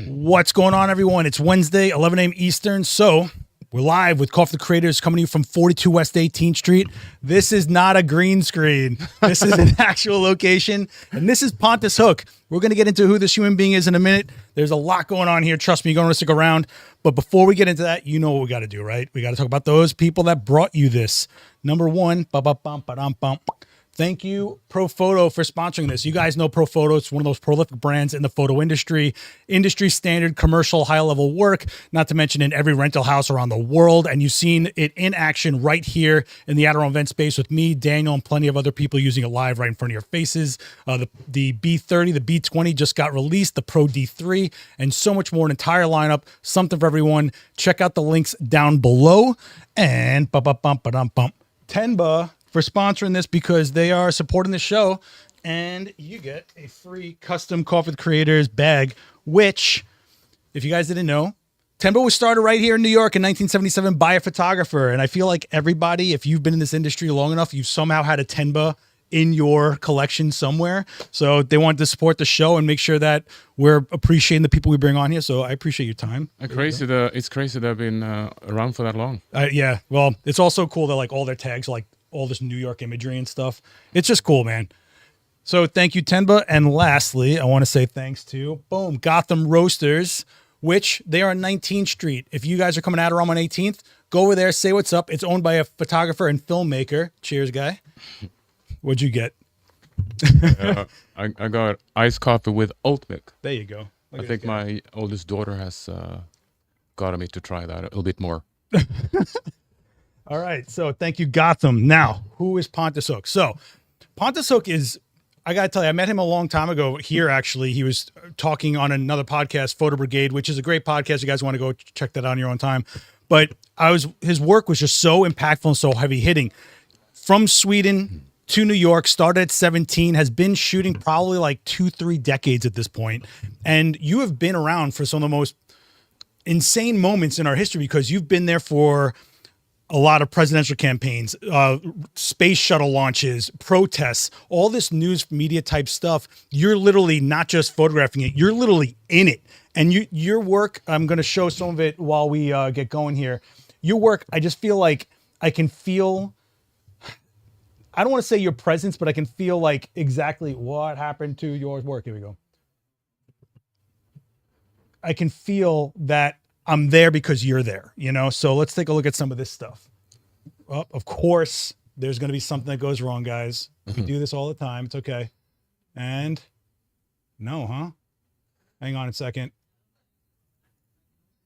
What's going on, everyone? It's Wednesday, 11 a.m. Eastern. So we're live with Coffee the Creators coming to you from 42 West 18th Street. This is not a green screen. This is an actual location. And this is Pontus Hook. We're going to get into who this human being is in a minute. There's a lot going on here. Trust me, you're going to stick around. But before we get into that, you know what we got to do, right? We got to talk about those people that brought you this. Number one, thank you, ProPhoto, for sponsoring this. You guys know ProPhoto. It's one of those prolific brands in the photo industry standard commercial high-level work, not to mention in every rental house around the world. And you've seen it in action right here in the Adorama event space with me, Daniel, and plenty of other people using it live right in front of your faces. The B30, the B20 just got released, the Pro D3, and so much more, an entire lineup, something for everyone. Check out the links down below. And Tenba for sponsoring this because they are supporting the show, and you get a free custom Coffee with Creators bag, which, if you guys didn't know, Tenba was started right here in New York in 1977 by a photographer. And I feel like everybody, if you've been in this industry long enough, you've somehow had a Tenba in your collection somewhere. So they wanted to support the show and make sure that we're appreciating the people we bring on here. So I appreciate your time. It's crazy they've been around for that long. Yeah, well, it's also cool that like all their tags are like all this New York imagery and stuff. It's just cool, man. So thank you, Tenba. And lastly, I want to say thanks to, Gotham Roasters, which they are on 19th Street. If you guys are coming out around on 18th, go over there, say what's up. It's owned by a photographer and filmmaker. Cheers, guy. What'd you get? I got iced coffee with oat milk. There you go. I think my oldest daughter has got me to try that a little bit more. All right, so thank you, Gotham. Now, who is Pontus Hook? So, Pontus Hook is, I got to tell you, I met him a long time ago here, actually. He was talking on another podcast, Photo Brigade, which is a great podcast. You guys want to go check that out on your own time. But his work was just so impactful and so heavy-hitting. From Sweden to New York, started at 17, has been shooting probably like 2-3 decades at this point. And you have been around for some of the most insane moments in our history because you've been there for a lot of presidential campaigns, space shuttle launches, protests, all this news media type stuff. You're literally not just photographing it, you're literally in it. And your work, I'm going to show some of it while we get going here. Your work, I just feel like I can feel, I don't want to say your presence, but I can feel like exactly what happened to your work. Here we go. I can feel that I'm there because you're there, you know? So let's take a look at some of this stuff. Well, of course, there's going to be something that goes wrong, guys. We do this all the time. It's okay. And no, huh? Hang on a second.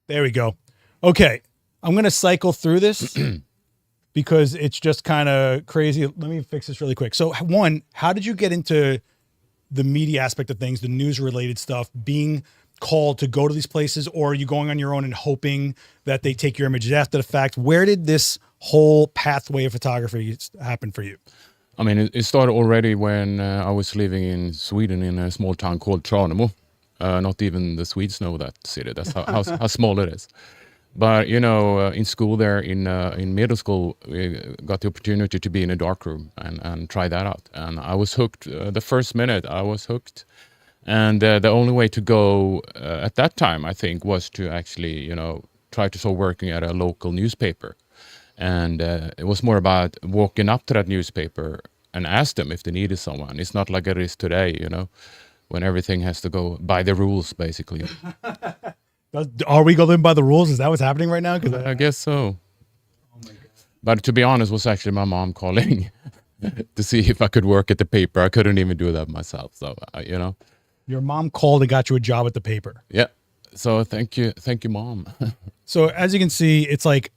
There we go. Okay. I'm going to cycle through this because it's just kind of crazy. Let me fix this really quick. So one, how did you get into the media aspect of things, the news related stuff, being called to go to these places, or are you going on your own and hoping that they take your images after the fact? Where did this whole pathway of photography happen for you? I mean, it started already when I was living in Sweden in a small town called Tranemo. Not even the Swedes know that city. That's how small it is. But, you know, in school there, in middle school, we got the opportunity to be in a darkroom and try that out. And I was hooked. The first minute, I was hooked. And the only way to go at that time, I think, was to actually, you know, try to start working at a local newspaper. And it was more about walking up to that newspaper and ask them if they needed someone. It's not like it is today, you know, when everything has to go by the rules, basically. Are we going by the rules? Is that what's happening right now? I guess so. Oh my God. But to be honest, it was actually my mom calling to see if I could work at the paper. I couldn't even do that myself. So, you know. Your mom called and got you a job at the paper. Yeah. So thank you, Mom. So as you can see, it's like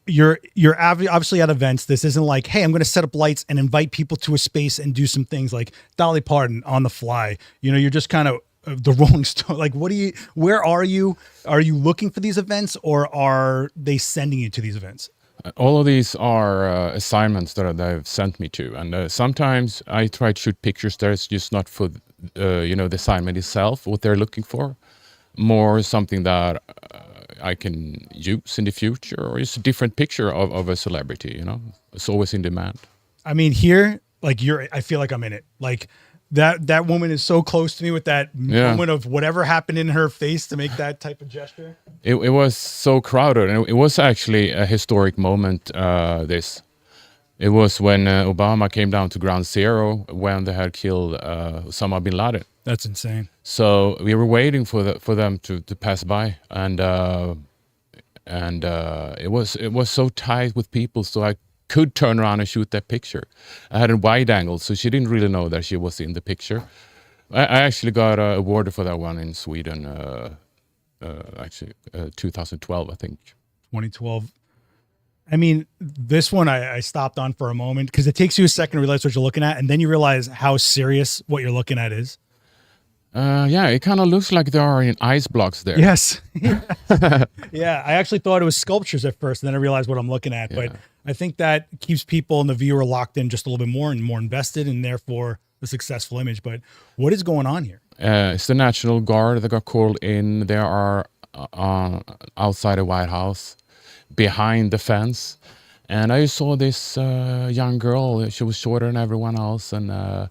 you're obviously at events. This isn't like, hey, I'm going to set up lights and invite people to a space and do some things like Dolly Parton on the fly. You know, you're just kind of the Rolling Stone. Like, where are you? Are you looking for these events, or are they sending you to these events? All of these are assignments that they've sent me to. And sometimes I try to shoot pictures that's just not for you know, the assignment itself, what they're looking for, more something that I can use in the future, or it's a different picture of a celebrity, you know. It's always in demand. I mean, here, like I feel like I'm in it. Like that woman is so close to me with that moment of whatever happened in her face to make that type of gesture. It was so crowded, and it was actually a historic moment. It was when Obama came down to Ground Zero when they had killed Osama bin Laden. That's insane. So we were waiting for them to pass by, and it was so tight with people, so I could turn around and shoot that picture. I had a wide angle, so she didn't really know that she was in the picture. I actually got awarded for that one in Sweden, 2012, I think. 2012. I mean, this one I stopped on for a moment because it takes you a second to realize what you're looking at, and then you realize how serious what you're looking at is. Yeah, it kind of looks like there are ice blocks there. Yes. Yeah, I actually thought it was sculptures at first, and then I realized what I'm looking at. But I think that keeps people and the viewer locked in just a little bit more and more invested, and therefore a successful image. But what is going on here? It's the National Guard that got called in. They are outside the White House, behind the fence. And I saw this young girl. She was shorter than everyone else, and it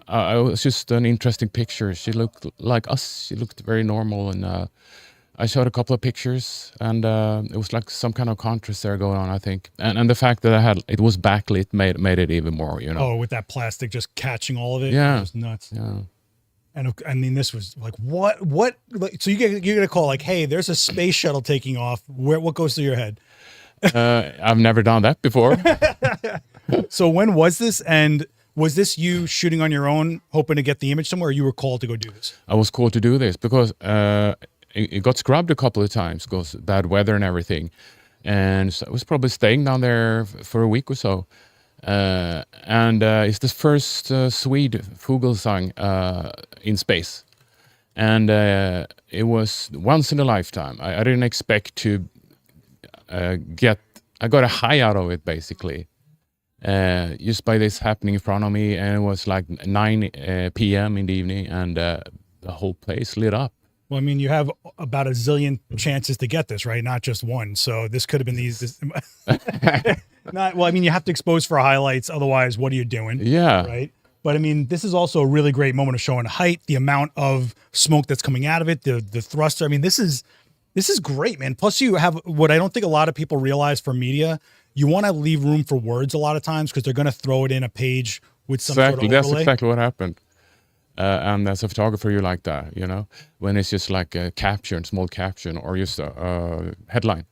was just an interesting picture. She looked like us. She looked very normal, and I showed a couple of pictures, and it was like some kind of contrast there going on, I think. And the fact that it was backlit made it even more, you know. Oh, with that plastic just catching all of it. Yeah, it was nuts. Yeah. And I mean, this was like, what? Like, so you get a call like, hey, there's a space shuttle taking off. What goes through your head? I've never done that before. So when was this? And was this you shooting on your own, hoping to get the image somewhere, or you were called to go do this? I was called to do this because it got scrubbed a couple of times because bad weather and everything. And so I was probably staying down there for a week or so. And it's the first Swede Fugelsang in space. And it was once in a lifetime. I didn't expect to I got a high out of it, basically. Just by this happening in front of me, and it was like 9 p.m. in the evening, and the whole place lit up. Well, I mean, you have about a zillion chances to get this, right? Not just one. So this could have been well, I mean, you have to expose for highlights. Otherwise, what are you doing? Yeah. Right. But I mean, this is also a really great moment of showing height, the amount of smoke that's coming out of it, the thruster. I mean, this is great, man. Plus you have what I don't think a lot of people realize for media. You want to leave room for words a lot of times because they're going to throw it in a page with some sort of overlay. That's exactly what happened. And as a photographer, you like that, you know, when it's just like a caption, small caption, or just a headline.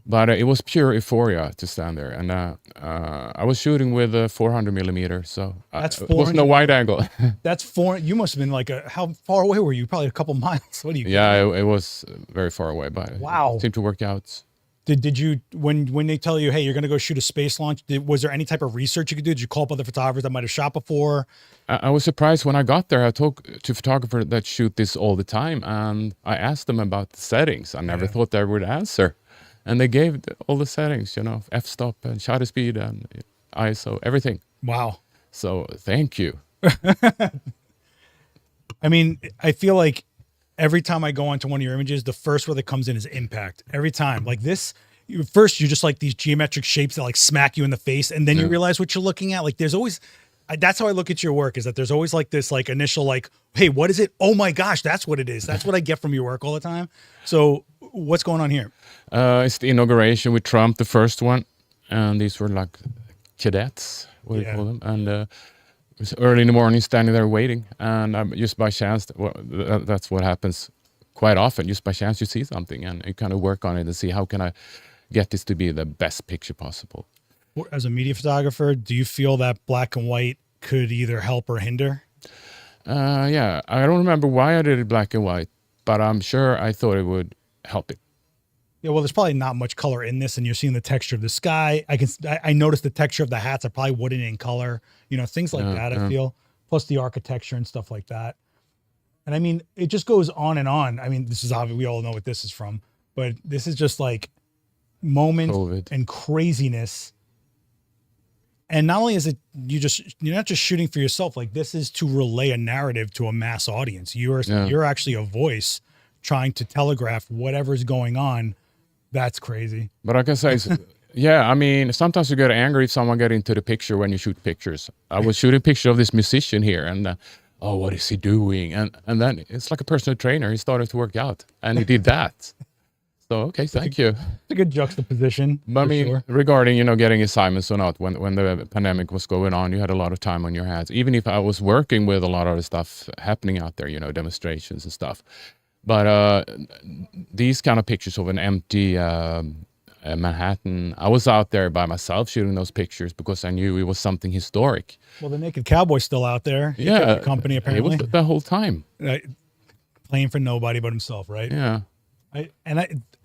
But it was pure euphoria to stand there. And I was shooting with a 400 millimeter, so it wasn't a wide angle. That's you must have been like how far away were you? Probably a couple miles. What do you? Yeah, it was very far away, but wow. It seemed to work out. Did you, when they tell you, hey, you're going to go shoot a space launch, was there any type of research you could do? Did you call up other photographers that might have shot before? I was surprised when I got there. I talked to photographers that shoot this all the time, and I asked them about the settings. I never thought they would answer. And they gave all the settings, you know, f-stop and shutter speed and ISO, everything. Wow. So thank you. I mean, I feel like every time I go onto one of your images, the first word that comes in is impact. Every time. Like this, first you're just like these geometric shapes that like smack you in the face, and then you realize what you're looking at. Like there's always, that's how I look at your work, is that there's always like this like initial like, hey, what is it? Oh my gosh, that's what it is. That's what I get from your work all the time. So what's going on here? It's the inauguration with Trump, the first one. And these were like cadets, what do you call them? And it was early in the morning, standing there waiting. And just by chance, that's what happens quite often. Just by chance, you see something and you kind of work on it and see how can I get this to be the best picture possible. As a media photographer, do you feel that black and white could either help or hinder? Yeah, I don't remember why I did it black and white, but I'm sure I thought it would help it. Yeah, well, there's probably not much color in this, and you're seeing the texture of the sky. I noticed the texture of the hats. I probably wouldn't in color, you know, things like that. I feel, plus the architecture and stuff like that. And I mean, it just goes on and on. I mean, this is obvious. We all know what this is from, but this is just like moment and craziness. And not only is it, you're not just shooting for yourself. Like this is to relay a narrative to a mass audience. You're actually a voice trying to telegraph whatever's going on. That's crazy. But I can say Yeah, I mean, sometimes you get angry if someone get into the picture when you shoot pictures. I was shooting a picture of this musician here, and oh, what is he doing? And then it's like a personal trainer. He started to work out, and he did that. So okay, thank you. It's a good juxtaposition. But I for mean, sure. regarding getting assignments or not, when the pandemic was going on, you had a lot of time on your hands. Even if I was working with a lot of the stuff happening out there, demonstrations and stuff. But these kind of pictures of an empty Manhattan, I was out there by myself shooting those pictures because I knew it was something historic. Well, the Naked Cowboy's still out there. He kept Yeah, the company apparently. It was the whole time. Playing for nobody but himself, right? Yeah.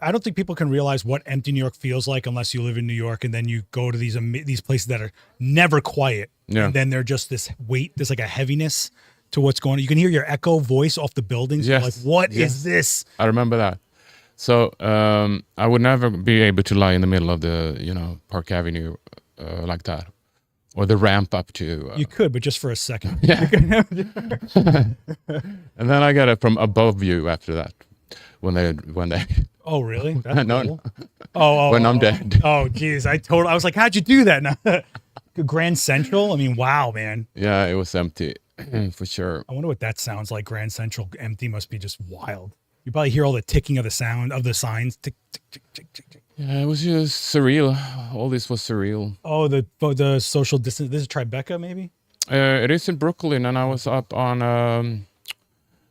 I don't think people can realize what empty New York feels like unless you live in New York and then you go to these places that are never quiet. Yeah. And then they're just this weight, there's like a heaviness to what's going on. You can hear your echo voice off the buildings. Yes. You're like, what is this? I remember that. So I would never be able to lie in the middle of the, Park Avenue like that. Or the ramp up to... You could, but just for a second. Yeah. And then I got it from above view after that. When they Oh, really? That's No, cool. Oh, when I'm dead. Oh, geez. I was like, how'd you do that? Grand Central? I mean, wow, man. Yeah, it was empty for sure. I wonder what that sounds like. Grand Central empty must be just wild. You probably hear all the ticking of the sound of the signs. Tick, tick, tick, tick, tick, tick. Yeah, it was just surreal. All this was surreal. Oh, the social distance. This is Tribeca, maybe? It is in Brooklyn, and I was up on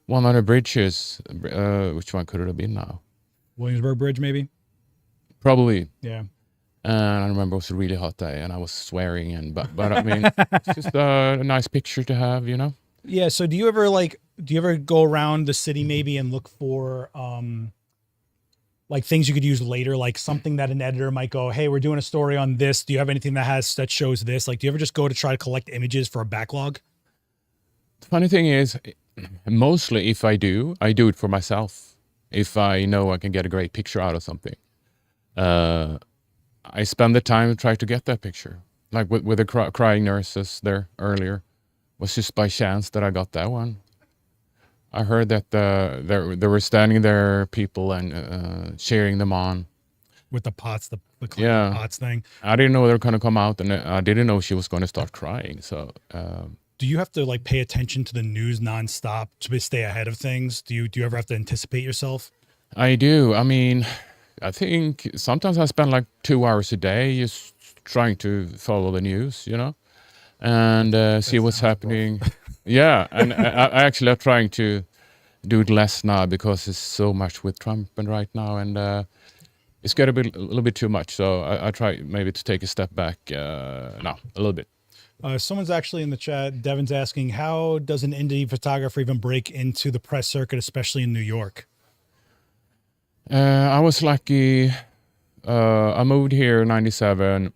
one of the bridges. Which one could it have been now? Williamsburg Bridge, maybe? Probably. Yeah. And I remember it was a really hot day, and I was swearing. But I mean, it's just a nice picture to have, Yeah. So do you ever go around the city maybe and look for like things you could use later, like something that an editor might go, hey, we're doing a story on this. Do you have anything that shows this? Like, do you ever just go to try to collect images for a backlog? The funny thing is, mostly if I do it for myself. If I know I can get a great picture out of something, I spend the time to try to get that picture. Like with the crying nurses there earlier, it was just by chance that I got that one. I heard that there were standing there people and cheering them on. With the pots, the Yeah. pots thing. I didn't know they were going to come out, and I didn't know she was going to start crying. So Do you have to like pay attention to the news nonstop to stay ahead of things? Do you ever have to anticipate yourself? I do. I mean, I think sometimes I spend like 2 hours a day just trying to follow the news, and see what's happening. Yeah, and I actually am trying to do it less now because there's so much with Trump and right now, and it's got a little bit too much. So I try maybe to take a step back now, a little bit. Someone's actually in the chat. Devin's asking, how does an indie photographer even break into the press circuit, especially in New York? I was lucky. I moved here in '97,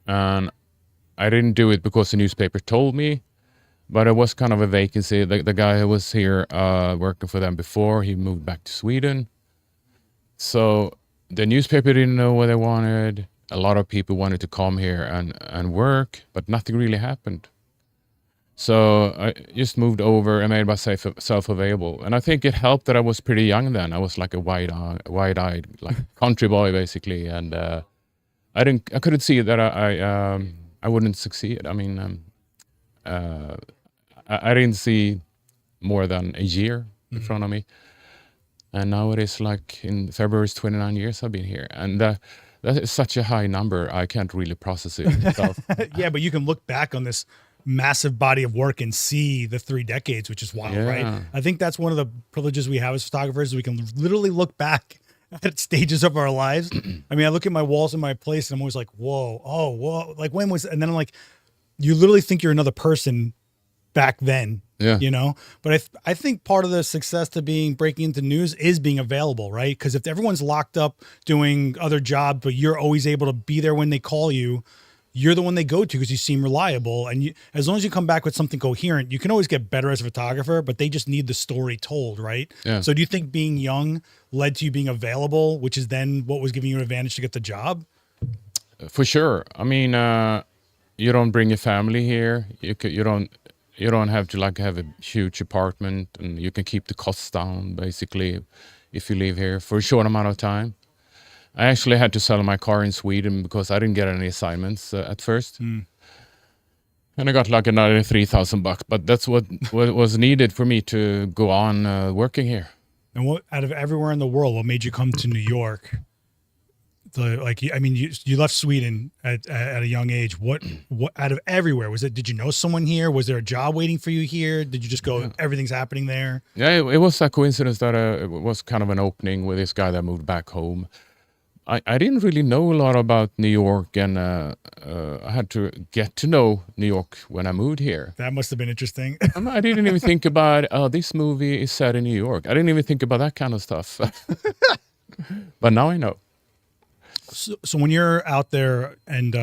and I didn't do it because the newspaper told me, but it was kind of a vacancy. The guy who was here working for them before, he moved back to Sweden. So the newspaper didn't know what they wanted. A lot of people wanted to come here and work, but nothing really happened. So I just moved over and made myself available. And I think it helped that I was pretty young then. I was like a wide-eyed like country boy basically, and I couldn't see that I wouldn't succeed. I mean, I didn't see more than a year in front of me, and now it is like in February, it's 29 years I've been here, and that is such a high number. I can't really process it myself. Yeah, but you can look back on this massive body of work and see the 3 decades, which is wild, right? I think that's one of the privileges we have as photographers. We can literally look back at stages of our lives. I mean, I look at my walls in my place and I'm always like, whoa. Like when was, and then I'm like, you literally think you're another person back then, but I think part of the success to breaking into news is being available, right? Because if everyone's locked up doing other jobs, but you're always able to be there when they call you, you're the one they go to because you seem reliable. And as long as you come back with something coherent, you can always get better as a photographer, but they just need the story told, right? Yeah. So do you think being young led to you being available, which is then what was giving you an advantage to get the job? For sure. I mean, you don't bring a family here. You don't have to like have a huge apartment, and you can keep the costs down basically if you live here for a short amount of time. I actually had to sell my car in Sweden because I didn't get any assignments at first. And I got like another $3,000, but that's what was needed for me to go on working here. And what, out of everywhere in the world, what made you come to New York? You left Sweden at a young age. What out of everywhere was it? Did you know someone here? Was there a job waiting for you here? Did you just go, everything's happening there? Yeah, it was a coincidence that it was kind of an opening with this guy that moved back home. I didn't really know a lot about New York, and I had to get to know New York when I moved here. That must have been interesting. I didn't even think about, this movie is set in New York. I didn't even think about that kind of stuff. But now I know. So when you're out there and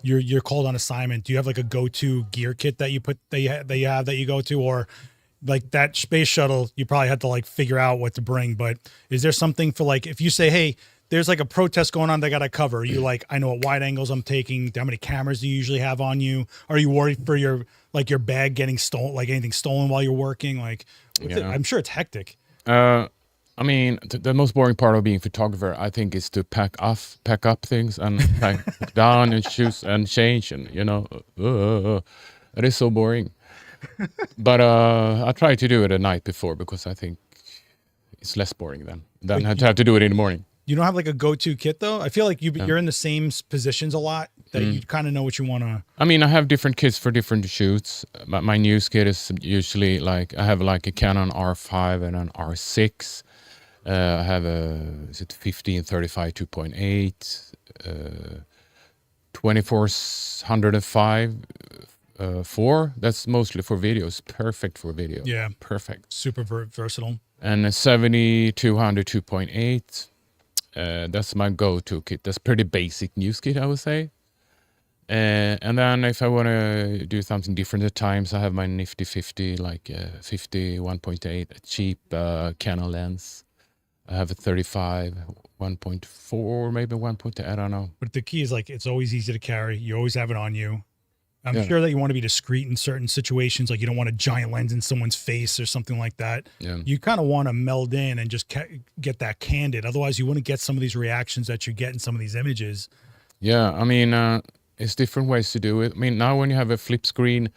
you're called on assignment, do you have like a go-to gear kit that you go to, or like that space shuttle, you probably had to like figure out what to bring, but is there something for like, if you say, hey, there's like a protest going on, they got to cover, you like, I know what wide angles I'm taking, how many cameras do you usually have on you? Are you worried for your bag getting stolen, like anything stolen while you're working? Like, I'm sure it's hectic. I mean, the most boring part of being a photographer, I think, is to pack up things and pack down and choose and change, and it is so boring. But I try to do it at night before, because I think it's less boring than have to do it in the morning. You don't have like a go-to kit though? I feel like you're in the same positions a lot, that you kind of know what you want to. I mean, I have different kits for different shoots. My news kit is usually like, I have like a Canon R5 and an R6. I have a 15-35 2.8, 24-105 4. That's mostly for videos. Perfect for video. Yeah, perfect. Super versatile. And a 70-200 2.8. That's my go-to kit. That's pretty basic news kit, I would say. And then if I want to do something different at times, I have my nifty 50, like 50 1.8, a cheap Canon lens. I have a 35, 1.4, maybe 1.8, I don't know. But the key is like, it's always easy to carry. You always have it on you. I'm sure that you want to be discreet in certain situations. Like you don't want a giant lens in someone's face or something like that. Yeah. You kind of want to meld in and just get that candid. Otherwise you wouldn't get some of these reactions that you get in some of these images. Yeah. I mean, it's different ways to do it. I mean, now when you have a flip screen,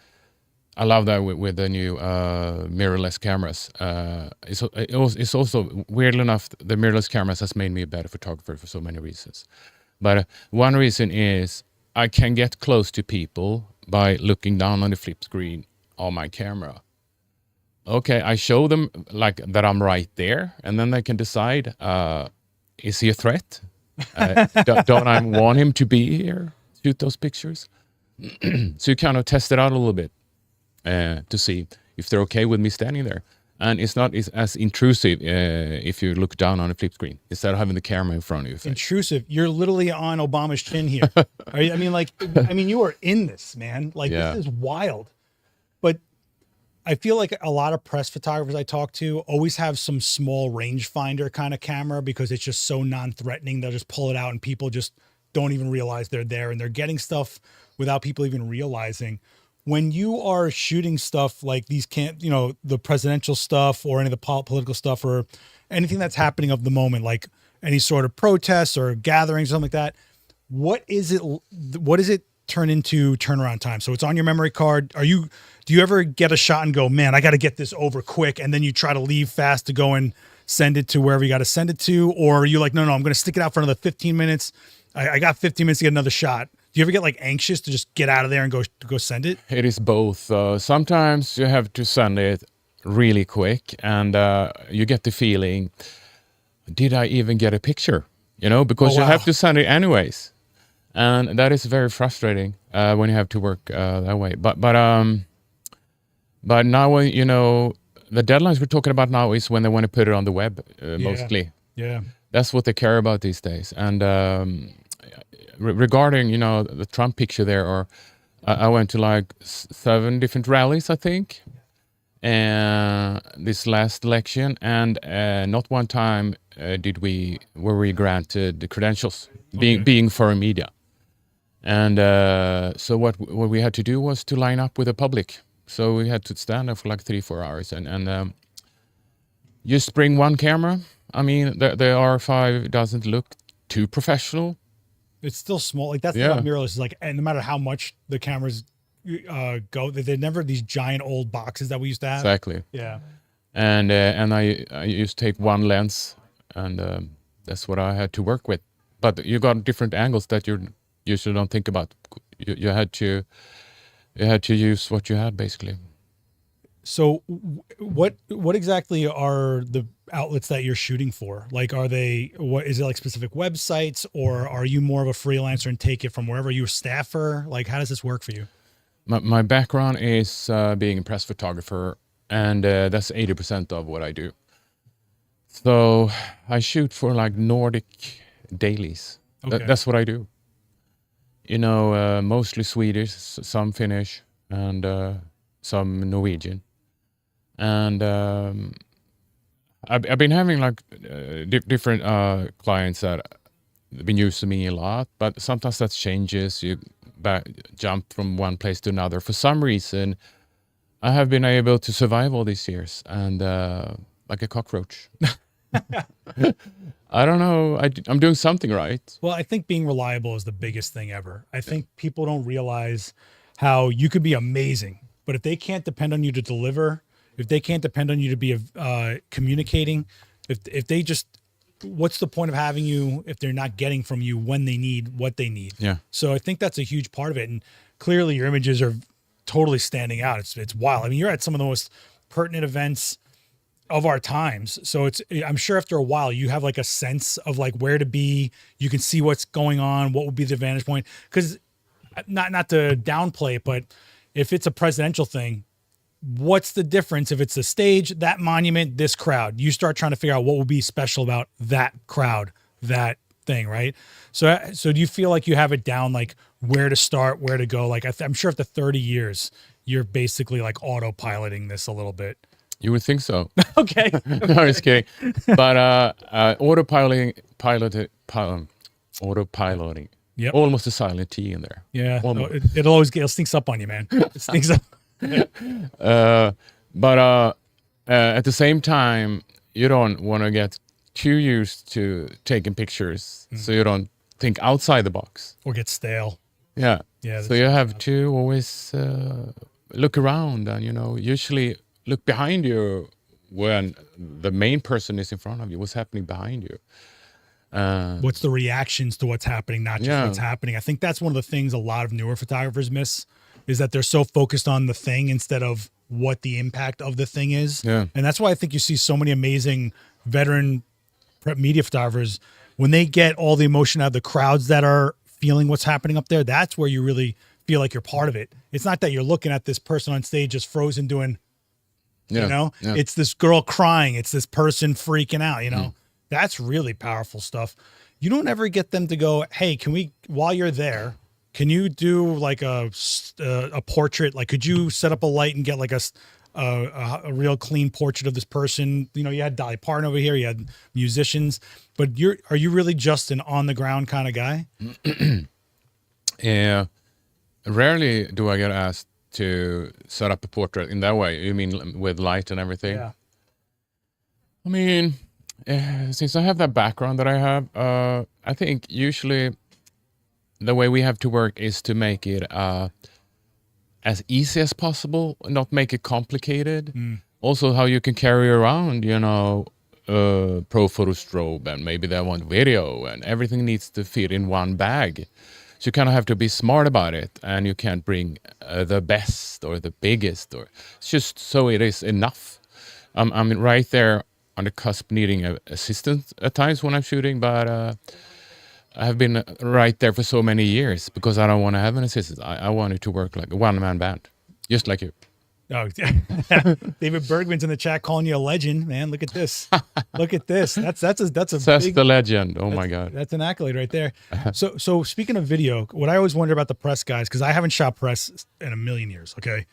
I love that with the new mirrorless cameras. It's also, weirdly enough, the mirrorless cameras has made me a better photographer for so many reasons. But one reason is I can get close to people by looking down on the flip screen on my camera. Okay, I show them like that I'm right there, and then they can decide, is he a threat? Don't I want him to be here, shoot those pictures? So you kind of test it out a little bit. To see if they're okay with me standing there. And it's not as intrusive if you look down on a flip screen instead of having the camera in front of you. Intrusive. You're literally on Obama's chin here. I mean, you are in this, man. Like, this is wild. But I feel like a lot of press photographers I talk to always have some small rangefinder kind of camera because it's just so non-threatening. They'll just pull it out and people just don't even realize they're there, and they're getting stuff without people even realizing. When you are shooting stuff like these, the presidential stuff or any of the political stuff or anything that's happening of the moment, like any sort of protests or gatherings, something like that, what does it turn into turnaround time? So it's on your memory card. Do you ever get a shot and go, man, I got to get this over quick, and then you try to leave fast to go and send it to wherever you got to send it to? Or are you like, no, I'm going to stick it out for another 15 minutes. I got 15 minutes to get another shot. Do you ever get like anxious to just get out of there and go send it? It is both. Sometimes you have to send it really quick, and you get the feeling, did I even get a picture? Because you have to send it anyways. And that is very frustrating when you have to work that way. But now, the deadlines we're talking about now is when they want to put it on the web, mostly. Yeah. That's what they care about these days. And regarding, the Trump picture there, or I went to like 7 different rallies, I think, this last election, and not one time were we granted the credentials, being foreign media. And so what we had to do was to line up with the public. So we had to stand there for like 3-4 hours and just bring one camera. I mean, the R5 doesn't look too professional. It's still small. Like that's Yeah. the mirrorless is like, and no matter how much the cameras go, they're never these giant old boxes that we used to have. Exactly. Yeah. And I used to take one lens, and that's what I had to work with. But you got different angles that you usually don't think about. You had to use what you had, basically. So what exactly are the outlets that you're shooting for? Like, are they, what is it, like specific websites, or are you more of a freelancer and take it from wherever? Are you a staffer? Like, how does this work for you? My background is being a press photographer, and that's 80% of what I do. So I shoot for like Nordic dailies. Okay. That's what I do. You know, mostly Swedish, some Finnish, and some Norwegian. And I've been having like different clients that have been used to me a lot, but sometimes that changes. You jump from one place to another. For some reason, I have been able to survive all these years, and like a cockroach. I don't know. I'm doing something right. Well, I think being reliable is the biggest thing ever. I think people don't realize how you could be amazing, but if they can't depend on you to deliver, if they can't depend on you to be communicating, if they just, what's the point of having you if they're not getting from you when they need what they need? Yeah. So I think that's a huge part of it. And clearly your images are totally standing out. It's wild. I mean, you're at some of the most pertinent events of our times. So I'm sure after a while you have like a sense of like where to be. You can see what's going on, what would be the vantage point. Because not to downplay it, but if it's a presidential thing, what's the difference if it's the stage, that monument, this crowd? You start trying to figure out what would be special about that crowd, that thing, right? So do you feel like you have it down, like where to start, where to go? Like I'm sure after 30 years, you're basically like autopiloting this a little bit. You would think so. Okay. No, I'm just kidding. But autopiloting, Yep. almost a silent T in there. Yeah. Almost. It'll sneaks up on you, man. It sneaks up. But at the same time, you don't want to get too used to taking pictures, so you don't think outside the box. Or get stale. Yeah. Yeah. So you have to always look around, and usually look behind you when the main person is in front of you. What's happening behind you? What's the reactions to what's happening, not just what's happening. I think that's one of the things a lot of newer photographers miss, is that they're so focused on the thing instead of what the impact of the thing is. Yeah. And that's why I think you see so many amazing veteran media photographers, when they get all the emotion out of the crowds that are feeling what's happening up there, that's where you really feel like you're part of it. It's not that you're looking at this person on stage just frozen doing, it's this girl crying. It's this person freaking out, That's really powerful stuff. You don't ever get them to go, hey, can we, while you're there, can you do like a portrait? Like, could you set up a light and get like a real clean portrait of this person? You had Dolly Parton over here, you had musicians, but are you really just an on the ground kind of guy? Yeah. Rarely do I get asked to set up a portrait in that way. You mean with light and everything? Yeah. I mean, since I have that background that I have, I think usually the way we have to work is to make it as easy as possible, not make it complicated. Also, how you can carry around, pro photo strobe, and maybe they want video, and everything needs to fit in one bag. So you kind of have to be smart about it, and you can't bring the best or the biggest, or it's just so it is enough. I'm right there on the cusp, needing assistance at times when I'm shooting, but I have been right there for so many years because I don't want to have an assistant. I want it to work like a one-man band, just like you. Oh, David Bergman's in the chat calling you a legend, man. Look at this. Look at this. That's a Says big, the legend. Oh my God. That's an accolade right there. So speaking of video, what I always wonder about the press guys, because I haven't shot press in a million years. Okay.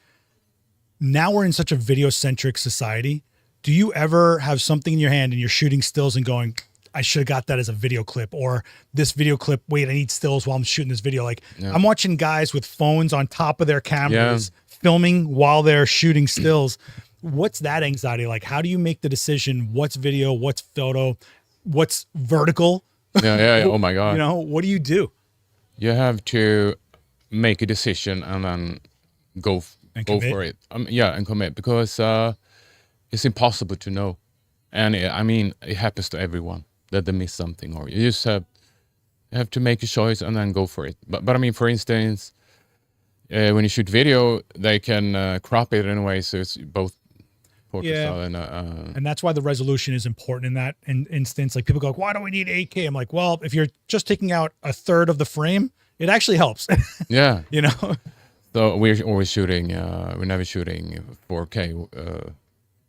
Now we're in such a video centric society. Do you ever have something in your hand and you're shooting stills and going, I should have got that as a video clip, or this video clip, wait, I need stills while I'm shooting this video. Like I'm watching guys with phones on top of their cameras, filming while they're shooting stills. What's that anxiety like? How do you make the decision? What's video? What's photo? What's vertical? Yeah. Oh my God. You know, what do you do? You have to make a decision and then go commit? for it. Yeah, and commit, because it's impossible to know. And I mean, it happens to everyone that they miss something, or you just have to make a choice and then go for it. But I mean, for instance, when you shoot video, they can crop it in a way so it's both portrait style and that's why the resolution is important in that instance. Like people go, why do we need 8K? I'm like, well, if you're just taking out a third of the frame, it actually helps. Yeah. You know? So we're always shooting, we're never shooting 4K.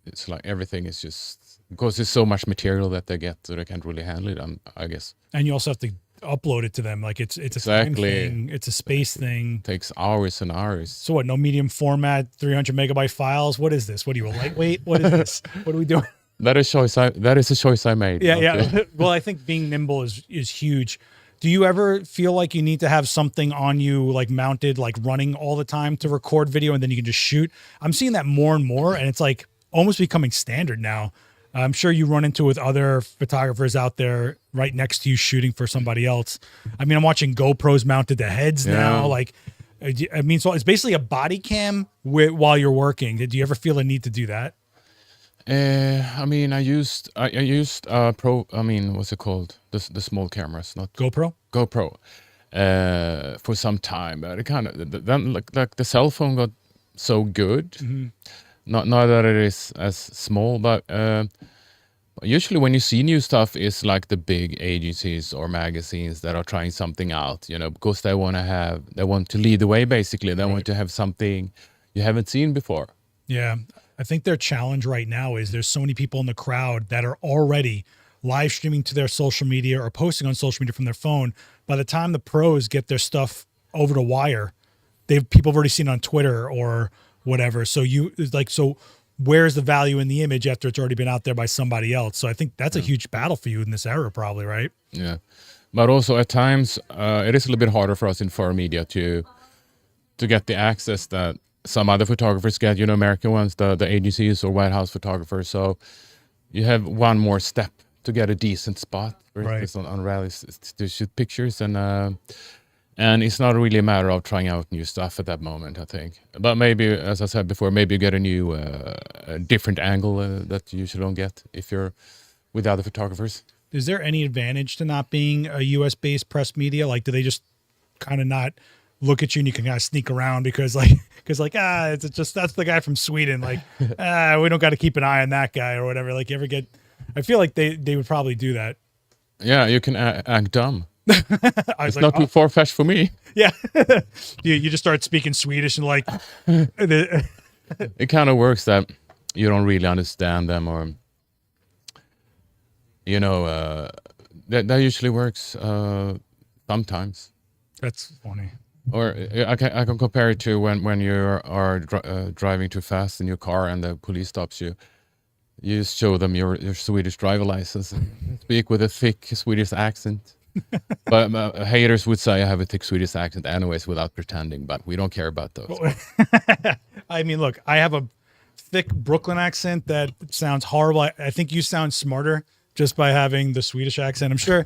It's like everything is just, because there's so much material that they get, so they can't really handle it, I guess. And you also have to upload it to them. Like it's a time thing, it's a space thing. It takes hours and hours. So what, no medium format, 300 megabyte files? What is this? What are you, a lightweight? What is this? What are we doing? That is a choice I made. Yeah, okay. yeah. Well, I think being nimble is huge. Do you ever feel like you need to have something on you, like mounted, like running all the time to record video and then you can just shoot? I'm seeing that more and more, and it's like almost becoming standard now. I'm sure you run into it with other photographers out there right next to you shooting for somebody else. I mean, I'm watching GoPros mounted to heads now. Like, I mean, so it's basically a body cam while you're working. Did you ever feel a need to do that? I mean, I used Pro. I mean, what's it called? The small cameras, not GoPro. For some time, but it kind of then like the cell phone got so good. Mm-hmm. Not that it is as small, but usually when you see new stuff, it's like the big agencies or magazines that are trying something out, you know, because they want to lead the way. Basically, they want to have something you haven't seen before. Yeah. I think their challenge right now is there's so many people in the crowd that are already live streaming to their social media or posting on social media from their phone. By the time the pros get their stuff over to wire, people have already seen it on Twitter or whatever. So where's the value in the image after it's already been out there by somebody else? So I think that's a huge battle for you in this era, probably, right? Yeah. But also at times it is a little bit harder for us in foreign media to get the access that some other photographers get, you know, American ones, the agencies or White House photographers. So you have one more step to get a decent spot, right, on rallies to shoot pictures, and it's not really a matter of trying out new stuff at that moment, I think. But maybe, as I said before, maybe you get a new, a different angle that you usually don't get if you're with other photographers. Is there any advantage to not being a US-based press media? Like, do they just kind of not look at you and you can kind of sneak around because it's just, that's the guy from Sweden. Like, we don't got to keep an eye on that guy or whatever. Like, you ever get, I feel like they would probably do that. Yeah, you can act dumb. It's not too far-fetched for me. Yeah. you just start speaking Swedish and like. It kind of works that you don't really understand them, or, you know, that usually works sometimes. That's funny. Or I can compare it to when you are driving too fast in your car and the police stops you. You just show them your Swedish driver license and speak with a thick Swedish accent. But haters would say I have a thick Swedish accent anyways without pretending, but we don't care about those. I mean, look, I have a thick Brooklyn accent that sounds horrible. I think you sound smarter just by having the Swedish accent. I'm sure.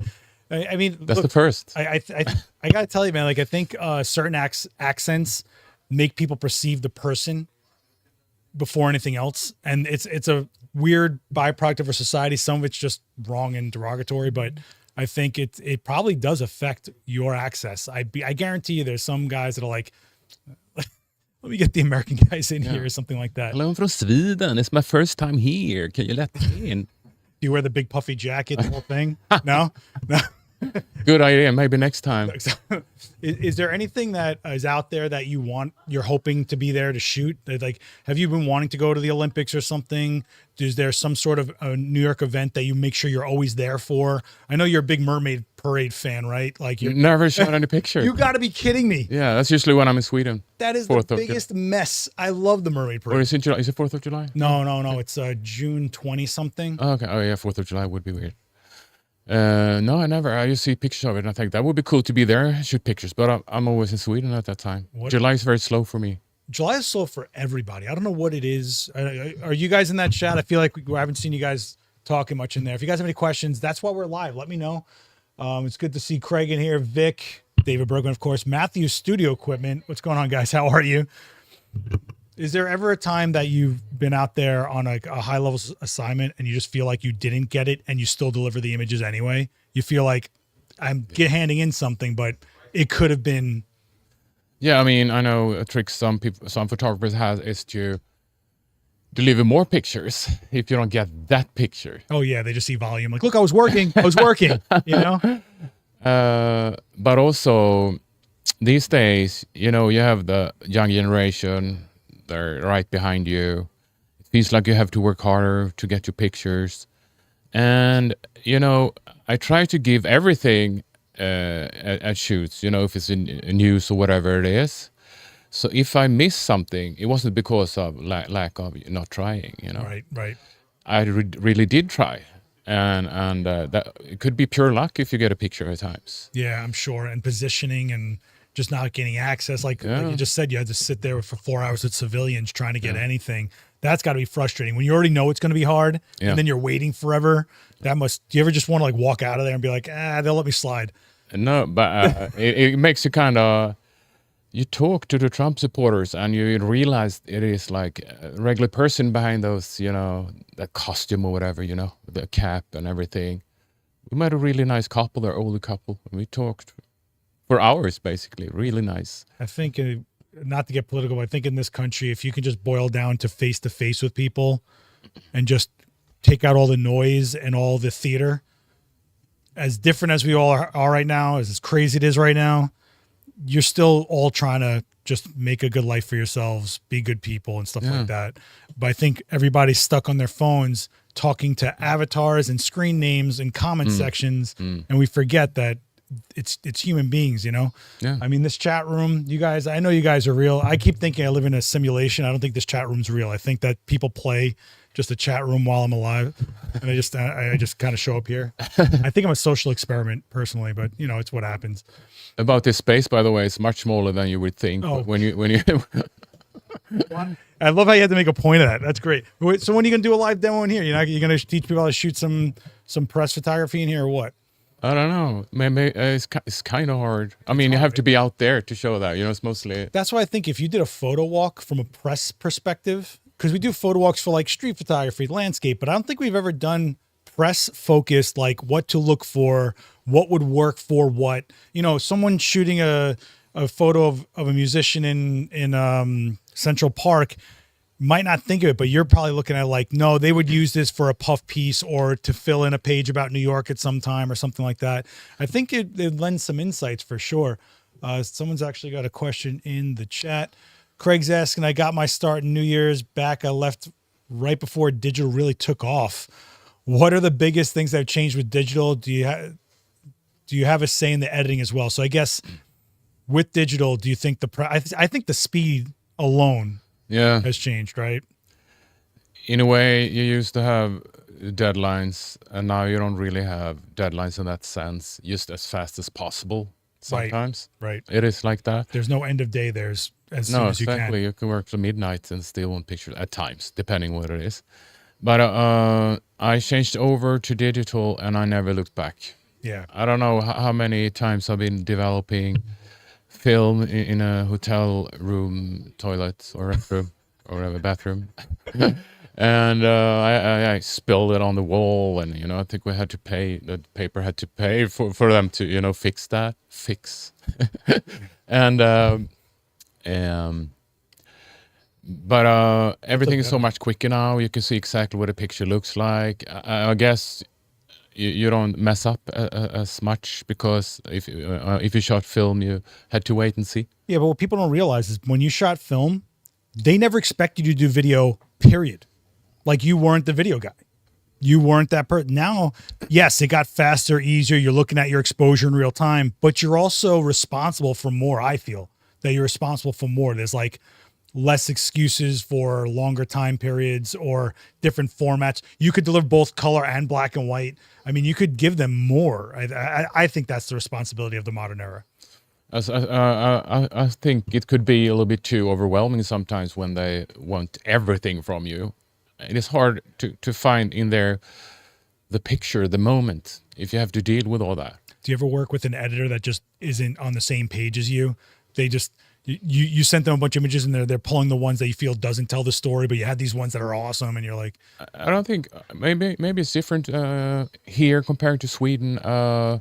I mean, that's the first. I got to tell you, man, like, I think certain accents make people perceive the person before anything else. And it's a weird byproduct of our society. Some of it's just wrong and derogatory, but I think it probably does affect your access. I guarantee you there's some guys that are like, let me get the American guys in here or something like that. Hello, I'm from Sweden. It's my first time here. Can you let me in? Do you wear the big puffy jacket, the whole thing? No? Good idea. Maybe next time. Is there anything that is out there that you're hoping to be there to shoot? Like, have you been wanting to go to the Olympics or something? Is there some sort of a New York event that you make sure you're always there for? I know you're a big Mermaid Parade fan, right? Like, you never shot any picture. You got to be kidding me. Yeah, that's usually when I'm in Sweden. That is the biggest mess. I love the Mermaid Parade. Or is it July? Is it 4th of July? No. It's June 20 something. Oh, okay. Oh yeah, 4th of July would be weird. No, I never. I just see pictures of it and I think that would be cool to be there, shoot pictures, but I'm always in Sweden at that time. July is very slow for me. July is slow for everybody. I don't know what it is. Are you guys in that chat? I feel like I haven't seen you guys talking much in there. If you guys have any questions, that's why we're live. Let me know. It's good to see Craig in here, Vic, David Bergman, of course, Matthew's studio equipment. What's going on, guys? How are you? Is there ever a time that you've been out there on a high level assignment and you just feel like you didn't get it and you still deliver the images anyway? You feel like I'm handing in something, but it could have been. Yeah, I mean, I know a trick some photographers have is to deliver more pictures if you don't get that picture. Oh yeah, they just see volume. Like, look, I was working, you know. But also these days, you know, you have the young generation. They're right behind you. It feels like you have to work harder to get your pictures. And, you know, I try to give everything at shoots, you know, if it's in news or whatever it is. So if I miss something, it wasn't because of lack of not trying, you know. Right. I really did try. And that it could be pure luck if you get a picture at times. Yeah, I'm sure. And positioning and just not getting access. Like you just said, you had to sit there for 4 hours with civilians trying to get anything. That's got to be frustrating when you already know it's going to be hard and then you're waiting forever. Do you ever just want to like walk out of there and be like, they'll let me slide? No, but it makes you kind of, you talk to the Trump supporters and you realize it is like a regular person behind those, you know, the costume or whatever, you know, the cap and everything. We met a really nice couple, they're older couple, and we talked for hours, basically. Really nice. I think, not to get political, but I think in this country, if you can just boil down to face with people and just take out all the noise and all the theater, as different as we all are right now, as crazy it is right now, you're still all trying to just make a good life for yourselves, be good people and stuff like that. But I think everybody's stuck on their phones talking to avatars and screen names and comment sections, and we forget that it's human beings, you know? Yeah. I mean, this chat room, you guys, I know you guys are real. I keep thinking I live in a simulation. I don't think this chat room's real. I think that people play just a chat room while I'm alive. And I just kind of show up here. I think I'm a social experiment personally, but you know, it's what happens. About this space, by the way, it's much smaller than you would think. Oh. When you I love how you had to make a point of that. That's great. So when are you going to do a live demo in here? You're going to teach people how to shoot some press photography in here or what? I don't know. Maybe it's kind of hard. I mean, you have to be out there to show that. You know, it's mostly. That's why I think if you did a photo walk from a press perspective, because we do photo walks for like street photography, landscape, but I don't think we've ever done press focused, like what to look for, what would work for what. You know, someone shooting a photo of a musician in Central Park might not think of it, but you're probably looking at like, no, they would use this for a puff piece or to fill in a page about New York at some time or something like that. I think it lends some insights for sure. Someone's actually got a question in the chat. Craig's asking, I got my start in New Year's back. I left right before digital really took off. What are the biggest things that have changed with digital? Do you have a say in the editing as well? So I guess with digital, do you think I think the speed alone has changed, right? In a way, you used to have deadlines, and now you don't really have deadlines in that sense. Just as fast as possible. Sometimes, right? It is like that. There's no end of day. There's as soon as you can. You can work till midnight and still want pictures at times, depending what it is. But I changed over to digital, and I never looked back. Yeah, I don't know how many times I've been developing film in a hotel room, toilet or restroom or whatever, bathroom. And I spilled it on the wall, and you know, I think we had to pay. The paper had to pay for them to, you know, fix. And but everything is so much quicker now. You can see exactly what a picture looks like. I guess you don't mess up as much because if you shot film, you had to wait and see. Yeah, but what people don't realize is when you shot film, they never expect you to do video, period. Like you weren't the video guy. You weren't that person. Now, yes, it got faster, easier. You're looking at your exposure in real time, but you're also responsible for more. I feel that you're responsible for more. There's like less excuses for longer time periods or different formats. You could deliver both color and black and white. I mean, you could give them more. I think that's the responsibility of the modern era. I think it could be a little bit too overwhelming sometimes when they want everything from you. It is hard to find in there the picture, the moment, if you have to deal with all that. Do you ever work with an editor that just isn't on the same page as you? They just, you sent them a bunch of images and they're pulling the ones that you feel doesn't tell the story, but you had these ones that are awesome and you're like, I don't think, maybe it's different here compared to Sweden. I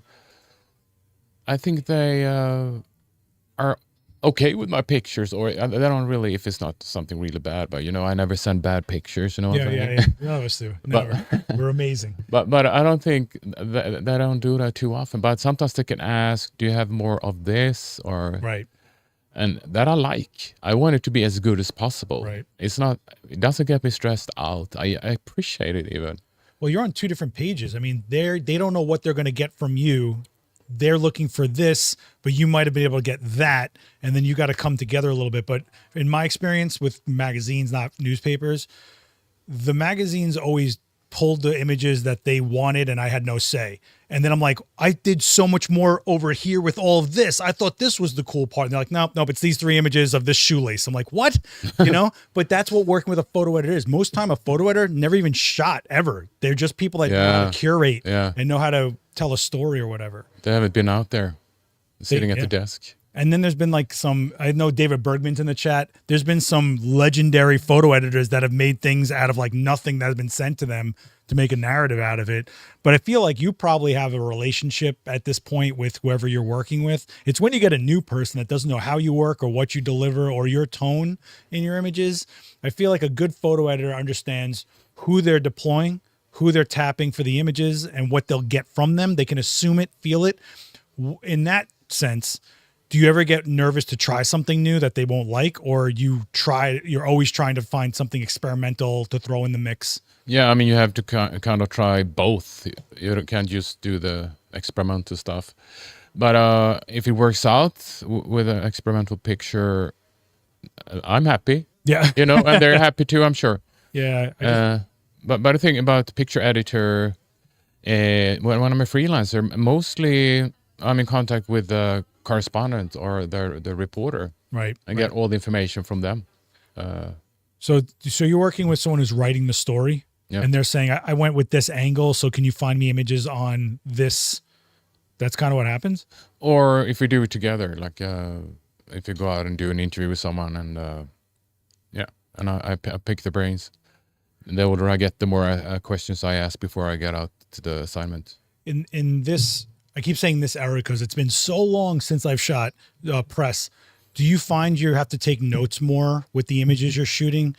think they are okay with my pictures, or they don't really, if it's not something really bad, but I never send bad pictures, what I'm saying? Yeah. None of us do. Never. We're amazing. But I don't think that they don't do that too often. But sometimes they can ask, do you have more of this? Or Right. And that I like. I want it to be as good as possible. Right. It doesn't get me stressed out. I appreciate it even. Well, you're on two different pages. I mean, they don't know what they're going to get from you. They're looking for this, but you might have been able to get that. And then you got to come together a little bit. But in my experience with magazines, not newspapers, the magazines always pulled the images that they wanted and I had no say. And then I'm like, I did so much more over here with all of this. I thought this was the cool part. And they're like, nope, it's these 3 images of this shoelace. I'm like, what? But that's what working with a photo editor is. Most time a photo editor never even shot ever. They're just people that know how to curate and know how to tell a story or whatever. They haven't been out there sitting at the desk. And then there's been like I know David Bergman's in the chat. There's been some legendary photo editors that have made things out of like nothing that has been sent to them to make a narrative out of it. But I feel like you probably have a relationship at this point with whoever you're working with. It's when you get a new person that doesn't know how you work or what you deliver or your tone in your images. I feel like a good photo editor understands who they're deploying, who they're tapping for the images, and what they'll get from them. They can assume it, feel it. In that sense, do you ever get nervous to try something new that they won't like, or you're always trying to find something experimental to throw in the mix? Yeah, I mean, you have to kind of try both. You can't just do the experimental stuff. But if it works out with an experimental picture, I'm happy. Yeah. And they're happy too, I'm sure. Yeah. But the thing about the picture editor, when I'm a freelancer, mostly I'm in contact with the correspondent or the reporter. Right. And get all the information from them. So you're working with someone who's writing the story, and they're saying, I went with this angle, so can you find me images on this? That's kind of what happens? Or if we do it together, like if you go out and do an interview with someone and I pick the brains. And the older I get, the more questions I ask before I get out to the assignment. In this, I keep saying this era because it's been so long since I've shot press. Do you find you have to take notes more with the images you're shooting?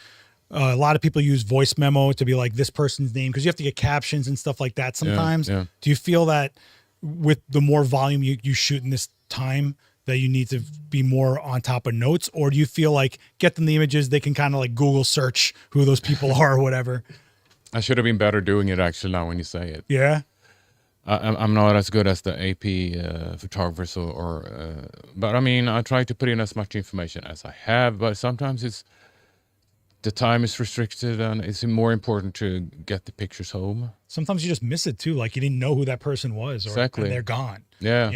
A lot of people use voice memo to be like this person's name because you have to get captions and stuff like that sometimes. Yeah. Do you feel that with the more volume you shoot in this time that you need to be more on top of notes? Or do you feel like get them the images, they can kind of like Google search who those people are or whatever? I should have been better doing it actually now when you say it. Yeah. I'm not as good as the AP photographers but I mean, I try to put in as much information as I have, but sometimes the time is restricted and it's more important to get the pictures home. Sometimes you just miss it too. Like you didn't know who that person was and they're gone. Yeah.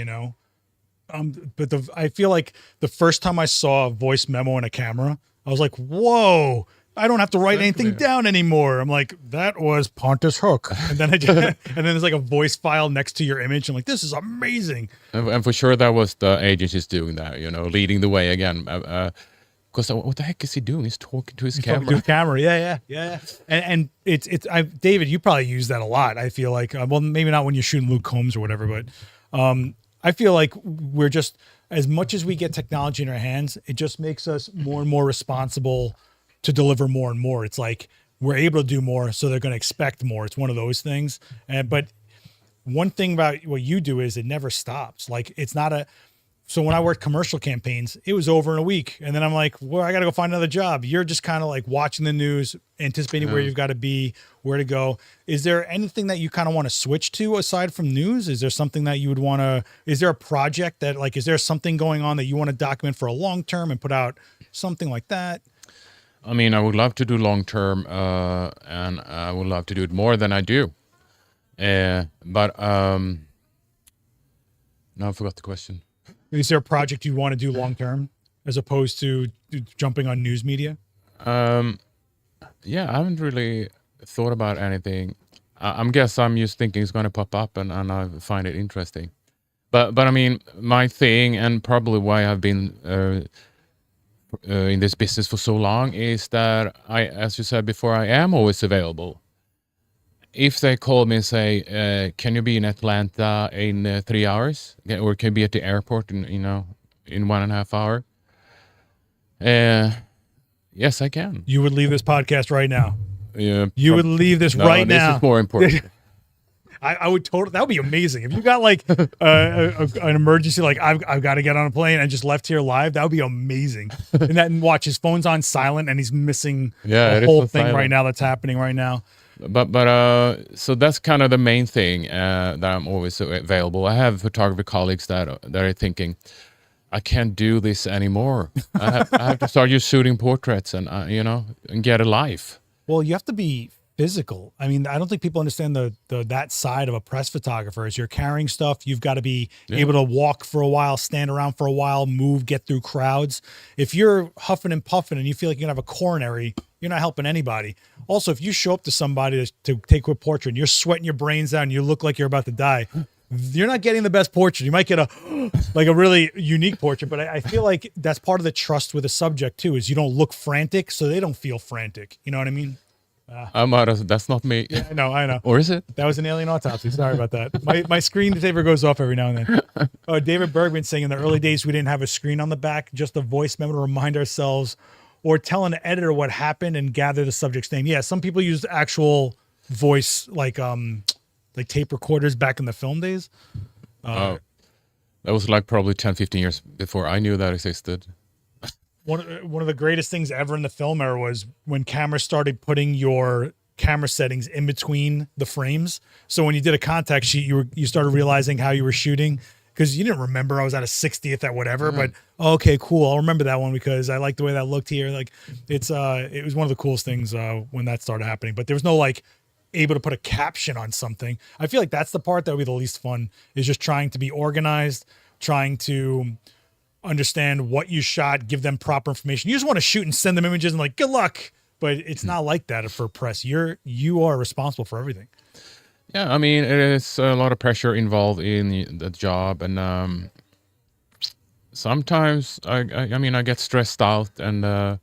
But I feel like the first time I saw a voice memo in a camera, I was like, whoa, I don't have to write anything down anymore. I'm like, that was Pontus Hook. And then and then there's like a voice file next to your image. I'm like, this is amazing. And for sure that was the agencies doing that, leading the way again. Because what the heck is he doing? He's talking to his camera. Talking to his camera. Yeah. And David, you probably use that a lot. I feel like, well, maybe not when you're shooting Luke Combs or whatever, but I feel like we're just, as much as we get technology in our hands, it just makes us more and more responsible to deliver more and more. It's like we're able to do more, so they're going to expect more. It's one of those things. But one thing about what you do is it never stops. Like it's not so when I worked commercial campaigns, it was over in a week. And then I'm like, well, I got to go find another job. You're just kind of like watching the news, anticipating where you've got to be, where to go. Is there anything that you kind of want to switch to aside from news? Is there something that you would want to, is there a project that is there something going on that you want to document for a long term and put out something like that? I mean, I would love to do long term and I would love to do it more than I do. But now I forgot the question. Is there a project you want to do long term as opposed to jumping on news media? Yeah, I haven't really thought about anything. I'm just thinking it's going to pop up and I find it interesting. But I mean, my thing, and probably why I've been in this business for so long, is that as you said before, I am always available. If they call me and say, "Can you be in Atlanta in 3 hours?" or "Can you be at the airport in 1.5 hours?" Yes, I can. You would leave this podcast right now. Yeah, you would leave this right now. This is more important. I would totally. That would be amazing if you got like an emergency. Like I've got to get on a plane and just left here live. That would be amazing. And watch, his phone's on silent and he's missing the whole thing silent right now that's happening right now. But so that's kind of the main thing that I'm always available. I have photography colleagues that are thinking, I can't do this anymore. I have to start just shooting portraits and and get a life. Well, you have to be physical. I mean, I don't think people understand that side of a press photographer. Is you're carrying stuff. You've got to be able to walk for a while, stand around for a while, move, get through crowds. If you're huffing and puffing and you feel like you're gonna have a coronary, you're not helping anybody. Also, if you show up to somebody to take a portrait and you're sweating your brains out and you look like you're about to die, you're not getting the best portrait. You might get a really unique portrait, but I feel like that's part of the trust with a subject too, is you don't look frantic, so they don't feel frantic. You know what I mean? That's not me. Yeah, I know. Or is it? That was an alien autopsy. Sorry about that. My screensaver goes off every now and then. Oh, David Bergman saying in the early days we didn't have a screen on the back, just a voice memo to remind ourselves, or tell an editor what happened and gather the subject's name. Yeah, some people use actual voice like tape recorders back in the film days. That was like probably 10, 15 years before I knew that existed. One of the greatest things ever in the film era was when cameras started putting your camera settings in between the frames. So when you did a contact sheet, you started realizing how you were shooting, because you didn't remember I was at a 60th at whatever, but okay, cool. I'll remember that one because I like the way that looked here. Like it was one of the coolest things when that started happening, but there was no like able to put a caption on something. I feel like that's the part that would be the least fun, is just trying to be organized, trying to understand what you shot, give them proper information. You just want to shoot and send them images and like, good luck. But it's not like that for press. You are responsible for everything. Yeah, I mean, it is a lot of pressure involved in the job, and sometimes I get stressed out, and I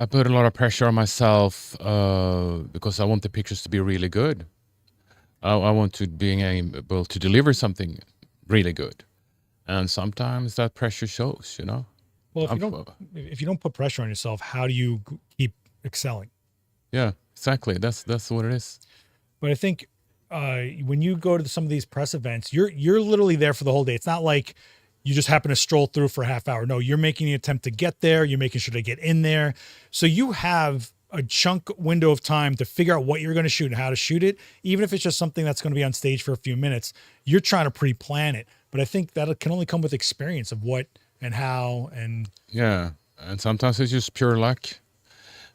put a lot of pressure on myself because I want the pictures to be really good. I want to being able to deliver something really good. And sometimes that pressure shows, Well, if you don't put pressure on yourself, how do you keep excelling? Yeah, exactly. That's what it is. But I think when you go to some of these press events, you're literally there for the whole day. It's not like you just happen to stroll through for a half hour. No, you're making the attempt to get there. You're making sure to get in there. So you have a chunk window of time to figure out what you're going to shoot and how to shoot it. Even if it's just something that's going to be on stage for a few minutes, you're trying to pre-plan it. But I think that can only come with experience of what and how. And yeah, and sometimes it's just pure luck.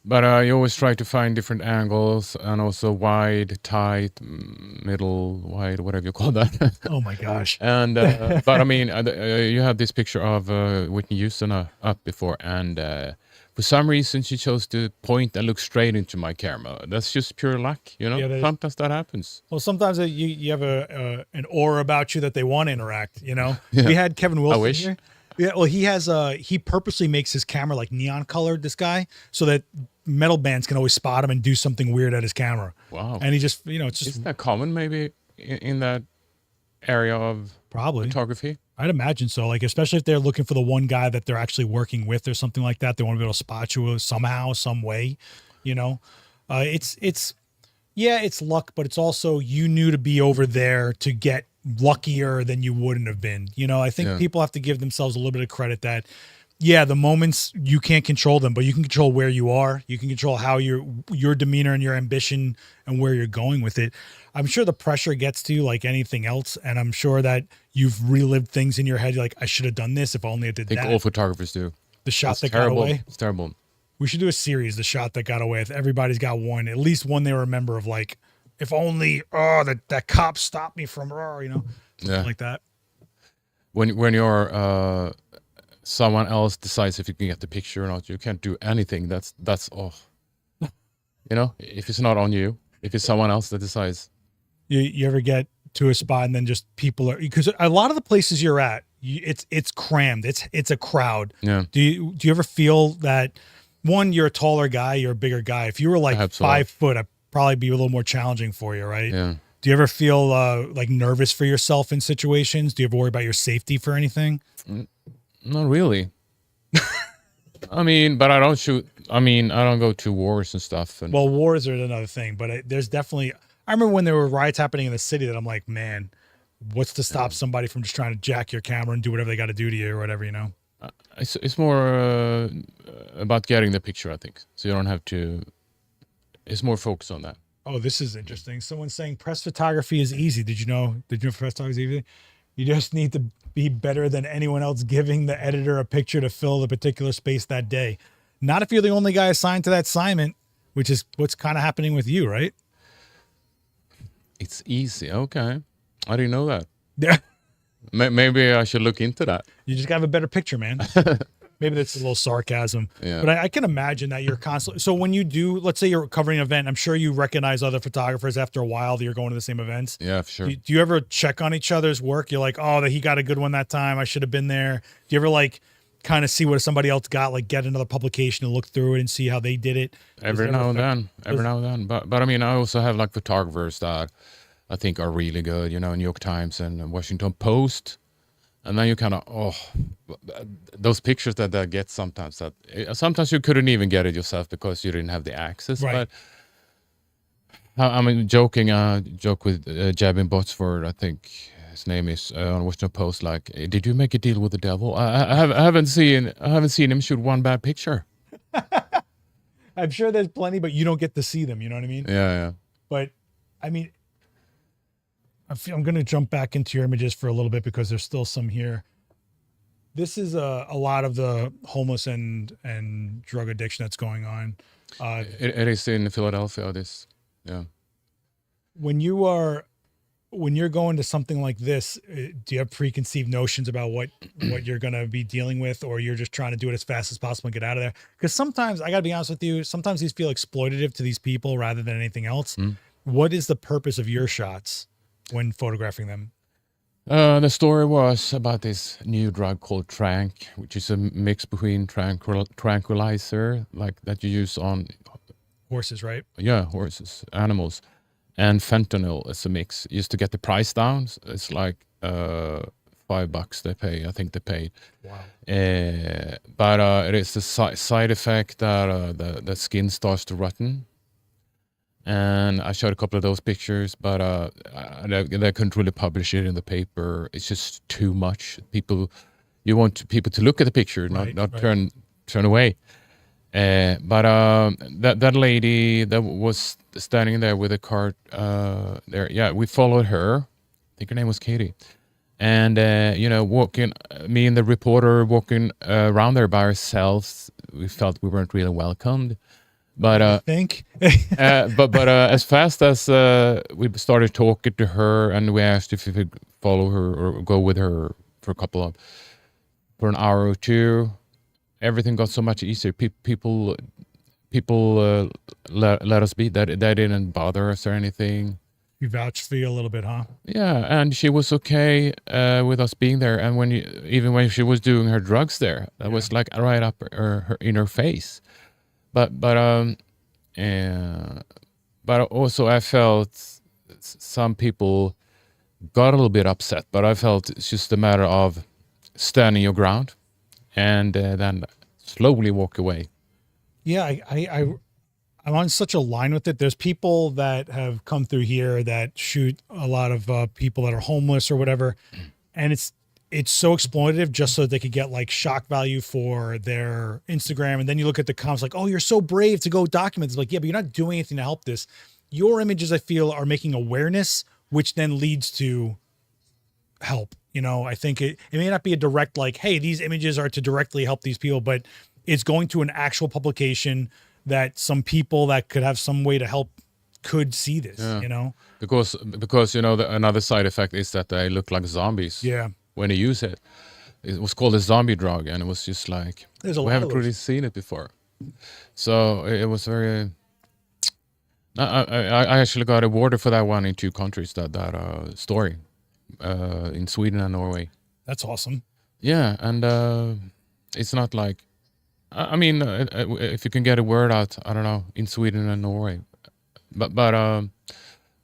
But you always try to find different angles, and also wide, tight, middle, wide, whatever you call that. Oh my gosh. And but I mean, you have this picture of Whitney Houston up before, and for some reason she chose to point and look straight into my camera. That's just pure luck, Yeah, sometimes that happens. Well, sometimes you have an aura about you that they want to interact. Yeah. We had Kevin Wilson I wish. here. Yeah, well, he purposely makes his camera like neon colored, this guy, so that metal bands can always spot him and do something weird at his camera. Wow. And he just, it's just... Isn't that common maybe in that area of probably photography? I'd imagine so. Like, especially if they're looking for the one guy that they're actually working with or something like that. They want to be able to spot you somehow, some way, It's luck, but it's also you knew to be over there to get luckier than you wouldn't have been. I think people have to give themselves a little bit of credit that, the moments you can't control them, but you can control where you are. You can control how your demeanor and your ambition and where you're going with it. I'm sure the pressure gets to you like anything else. And I'm sure that you've relived things in your head. Like, I should have done this if only I did that. I think all photographers do. The shot that got away. It's terrible. We should do a series, the shot that got away. If everybody's got one, at least one they remember of, like, if only, that cop stopped me from, something like that. When you're, someone else decides if you can get the picture or not, you can't do anything. That's if it's not on you, if it's someone else that decides. You ever get to a spot and then just people are, because a lot of the places you're at, it's crammed. It's a crowd. Yeah. Do you ever feel that, one, you're a taller guy, you're a bigger guy. If you were like 5 foot, I'd probably be a little more challenging for you, right? Yeah. Do you ever feel like nervous for yourself in situations? Do you ever worry about your safety for anything? Not really. I mean, but I don't shoot. I mean, I don't go to wars and stuff. And well, wars are another thing, but there's definitely, I remember when there were riots happening in the city that I'm like, man, what's to stop somebody from just trying to jack your camera and do whatever they got to do to you or whatever, you know? It's more about getting the picture, I think. So you don't have to. It's more focused on that. Oh, this is interesting. Someone's saying press photography is easy. Did you know press photography is easy? You just need to be better than anyone else giving the editor a picture to fill the particular space that day. Not if you're the only guy assigned to that assignment, which is what's kind of happening with you, right? It's easy. Okay. I didn't know that. Yeah. Maybe I should look into that. You just got to have a better picture, man. Maybe that's a little sarcasm. Yeah. But I can imagine that you're constantly, so when you do, let's say you're covering an event, I'm sure you recognize other photographers after a while that you're going to the same events. Yeah, for sure. Do you ever check on each other's work? You're like, oh, he got a good one that time, I should have been there. Do you ever like kind of see what somebody else got, like get another publication and look through it and see how they did it? Every now and then. But I mean, I also have like photographers that I think are really good, you know, New York Times and Washington Post. And then you kind of, those pictures that I get sometimes, sometimes you couldn't even get it yourself because you didn't have the access. Right. But I mean, joke with Jabin Botsford, I think his name is, on Washington Post, like, did you make a deal with the devil? I haven't seen him shoot one bad picture. I'm sure there's plenty, but you don't get to see them. You know what I mean? Yeah. But I mean, I'm going to jump back into your images for a little bit because there's still some here. This is a lot of the homeless and drug addiction that's going on. It is in Philadelphia. Yeah. When you're going to something like this, do you have preconceived notions about what you're going to be dealing with, or you're just trying to do it as fast as possible and get out of there? Because sometimes, I got to be honest with you, sometimes these feel exploitative to these people rather than anything else. What is the purpose of your shots when photographing them? The story was about this new drug called Trank, which is a mix between tranquilizer, like that you use on horses, right? Yeah, horses, animals, and fentanyl is a mix. Used to get the price down. It's like $5 they pay. I think they paid. Wow. But it is the side effect that the skin starts to rotten. And I showed a couple of those pictures, but they couldn't really publish it in the paper. It's just too much. You want people to look at the picture, not turn away. But that lady that was standing there with a cart there, yeah, we followed her. I think her name was Katie. And walking, me and the reporter walking around there by ourselves, we felt we weren't really welcomed. But I think, but as fast as we started talking to her, and we asked if we could follow her or go with her for an hour or two, everything got so much easier. People let us be. That they didn't bother us or anything. You vouched for you a little bit, huh? Yeah, and she was okay with us being there. And even when she was doing her drugs there, that was like right up in her face. But also I felt some people got a little bit upset. But I felt it's just a matter of standing your ground and then slowly walk away. Yeah, I'm on such a line with it. There's people that have come through here that shoot a lot of people that are homeless or whatever, and it's so exploitative just so that they could get like shock value for their Instagram. And then you look at the comments like, oh, you're so brave to go document this. Like, yeah, but you're not doing anything to help this. Your images, I feel, are making awareness, which then leads to help. You know, I think it may not be a direct like, hey, these images are to directly help these people, but it's going to an actual publication that some people that could have some way to help could see this, you know? Because another side effect is that they look like zombies. Yeah. When you use it. It was called a zombie drug, and it was just like, we haven't really seen it before. So it was very, I actually got awarded for that one in 2 countries. That story, in Sweden and Norway. That's awesome. Yeah, and it's not like, I mean, if you can get a word out, I don't know, in Sweden and Norway, but I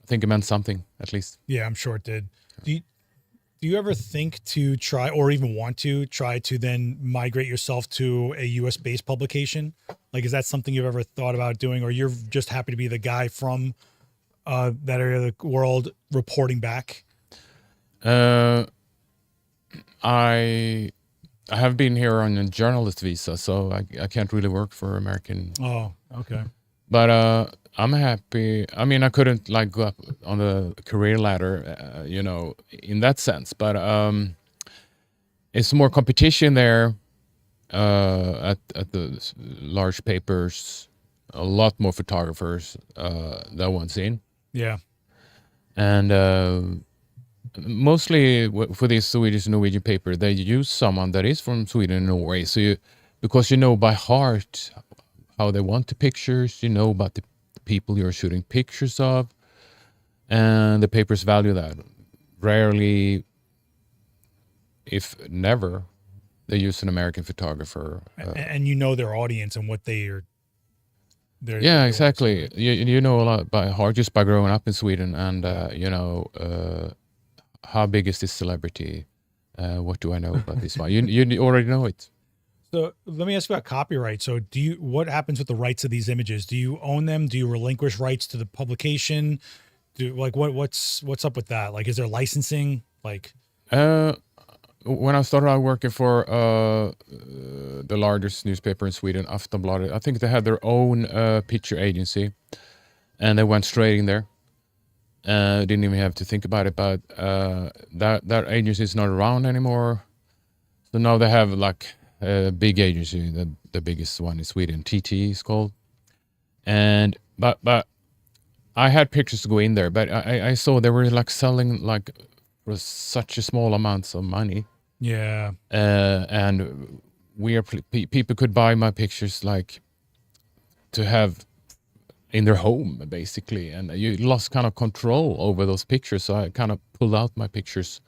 think it meant something at least. Yeah, I'm sure it did. Do you ever think to try, or even want to try to then migrate yourself to a US based publication? Like, is that something you've ever thought about doing, or you're just happy to be the guy from that area of the world reporting back? I have been here on a journalist visa, so I can't really work for American. Oh, okay. But I'm happy. I mean, I couldn't like go up on the career ladder, you know, in that sense. But it's more competition there at the large papers. A lot more photographers that one's in. Yeah. And mostly for this Swedish Norwegian paper, they use someone that is from Sweden and Norway. So because you know by heart how they want the pictures, you know about the people you're shooting pictures of, and the papers value that. Rarely, if never, they use an American photographer. And you know their audience and what they're yeah, exactly. You know a lot by heart just by growing up in Sweden, and you know, how big is this celebrity? What do I know about this one? You already know it. So let me ask about copyright. So what happens with the rights of these images? Do you own them? Do you relinquish rights to the publication? What's up with that? Like, is there licensing? Like, when I started out working for the largest newspaper in Sweden, Aftonbladet, I think they had their own picture agency, and they went straight in there. Didn't even have to think about it, but that agency is not around anymore. So now they have like a big agency, the biggest one in Sweden, TT is called. And but I had pictures to go in there, but I saw they were like selling like for such a small amounts of money. yeah. And people could buy my pictures like to have in their home basically, and you lost kind of control over those pictures. So I kind of pulled out my pictures.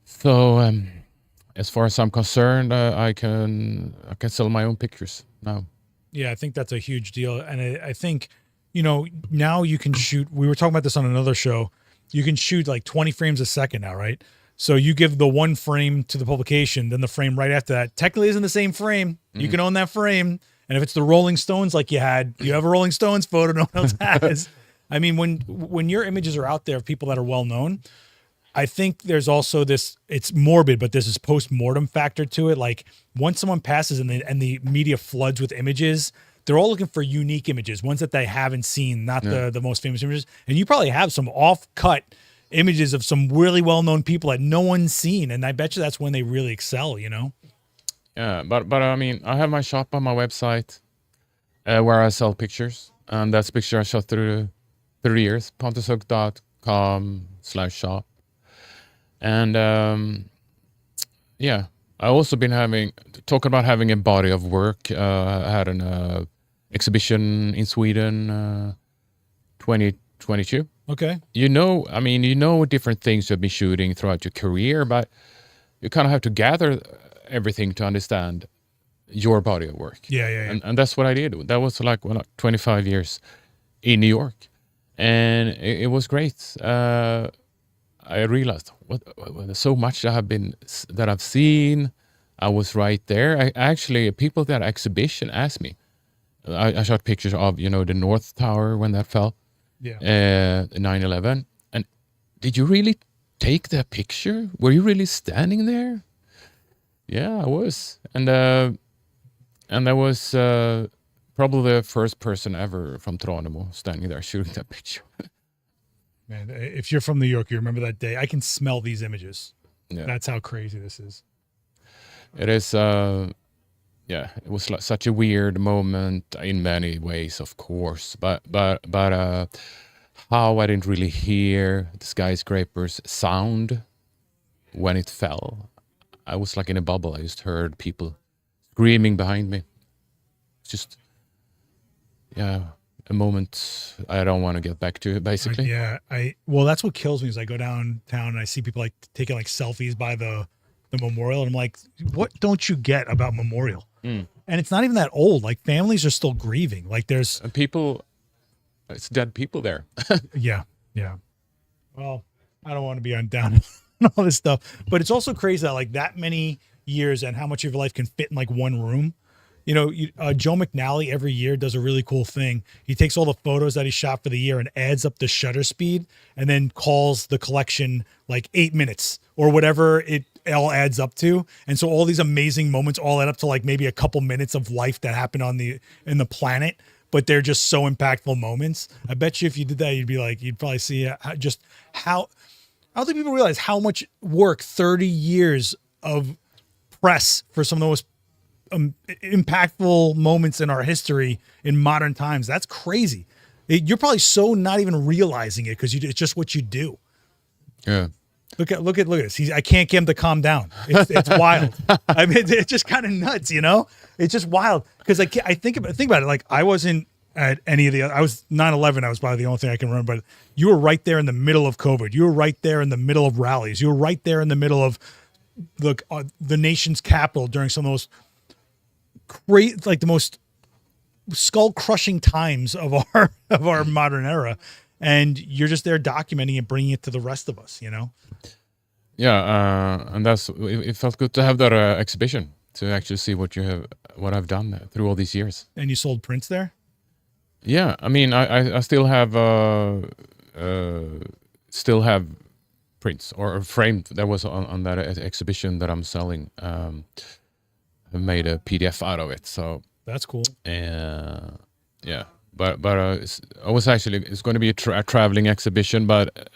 So as far as I'm concerned, I can sell my own pictures now. Yeah, I think that's a huge deal. And I think, you know, now you can shoot, we were talking about this on another show, you can shoot like 20 frames a second now, right? So you give the one frame to the publication, then the frame right after that technically isn't the same frame. You can own that frame. And if it's the Rolling Stones, like you have a Rolling Stones photo no one else has. I mean, when your images are out there of people that are well known, I think there's also this, it's morbid, but there's this post-mortem factor to it. Like once someone passes and the media floods with images, they're all looking for unique images, ones that they haven't seen, not the most famous images. And you probably have some off-cut images of some really well-known people that no one's seen. And I bet you that's when they really excel, you know? Yeah, but I mean, I have my shop on my website where I sell pictures, and that's picture I shot through 3 years. PontusHook.com/shop, and yeah, I also been talking about having a body of work. I had an exhibition in Sweden, 2022. Okay. You know, I mean, you know different things you've been shooting throughout your career, but you kind of have to gather everything to understand your body of work. Yeah. And that's what I did. That was like 25 years in New York, and it was great. I realized what so much that I've seen. I was right there. Actually, people at that exhibition asked me. I shot pictures of the North Tower when that fell. Yeah. 9/11. And did you really take that picture? Were you really standing there? Yeah, I was. And I was probably the first person ever from Tranemo standing there shooting that picture. Man, if you're from New York, you remember that day. I can smell these images. Yeah. That's how crazy this is. It is, yeah, it was like such a weird moment in many ways, of course. But how I didn't really hear the skyscrapers sound when it fell. I was like in a bubble. I just heard people screaming behind me. It's just, yeah, a moment I don't want to get back to, basically. Yeah, well, that's what kills me is I go downtown and I see people like taking like selfies by the memorial, and I'm like, what don't you get about Memorial? And it's not even that old. Like, families are still grieving. Like, there's people, it's dead people there. yeah. Well, I don't want to be on down and all this stuff, but it's also crazy that like that many years and how much of your life can fit in like one room. You know, Joe McNally every year does a really cool thing. He takes all the photos that he shot for the year and adds up the shutter speed and then calls the collection like 8 minutes or whatever it all adds up to. And so all these amazing moments all add up to like maybe a couple minutes of life that happened in the planet, but they're just so impactful moments. I bet you if you did that, you'd probably see just how, I don't think people realize how much work 30 years of press for some of the most impactful moments in our history in modern times. That's crazy. You're probably so not even realizing it because it's just what you do. Yeah. Look at this. I can't get him to calm down. It's wild. I mean, it's just kind of nuts, you know. It's just wild because I think about it. Like, I wasn't at any of the. I was 9/11. I was probably the only thing I can remember. But you were right there in the middle of COVID. You were right there in the middle of rallies. You were right there in the middle of the nation's capital during some of those great, like the most skull crushing times of our modern era. And you're just there documenting and bringing it to the rest of us, you know? Yeah, and it felt good to have that exhibition, to actually see what I've done through all these years. And you sold prints there? Yeah, I mean, I still have prints or framed that was on that exhibition that I'm selling. I made a PDF out of it, so that's cool. Yeah. But it's going to be a traveling exhibition, but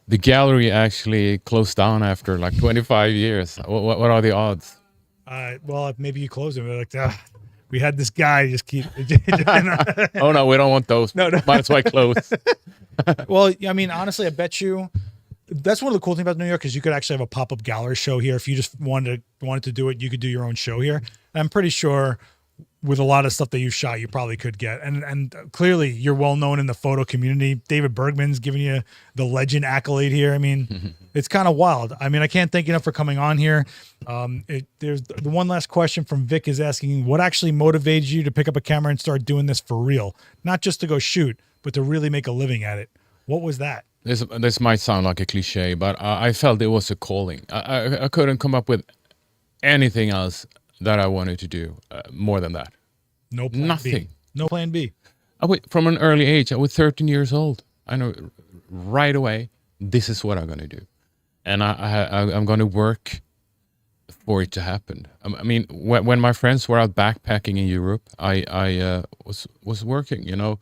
the gallery actually closed down after like 25 years. What are the odds? Well, maybe you close it. We're like, we had this guy just keep. Oh no, we don't want those. No. Might as well close. Well, I mean, honestly, I bet you that's one of the cool things about New York is you could actually have a pop-up gallery show here. If you just wanted to do it, you could do your own show here. I'm pretty sure with a lot of stuff that you shot, you probably could get. And clearly you're well known in the photo community. David Bergman's giving you the legend accolade here. I mean, it's kind of wild. I mean, I can't thank you enough for coming on here. There's the one last question from Vic is asking, what actually motivated you to pick up a camera and start doing this for real? Not just to go shoot, but to really make a living at it. What was that? This might sound like a cliche, but I felt it was a calling. I couldn't come up with anything else that I wanted to do more than that. No plan Nothing. B. No plan B. From an early age, I was 13 years old. I know right away, this is what I'm going to do. And I'm going to work for it to happen. I mean, when my friends were out backpacking in Europe, I was working, you know,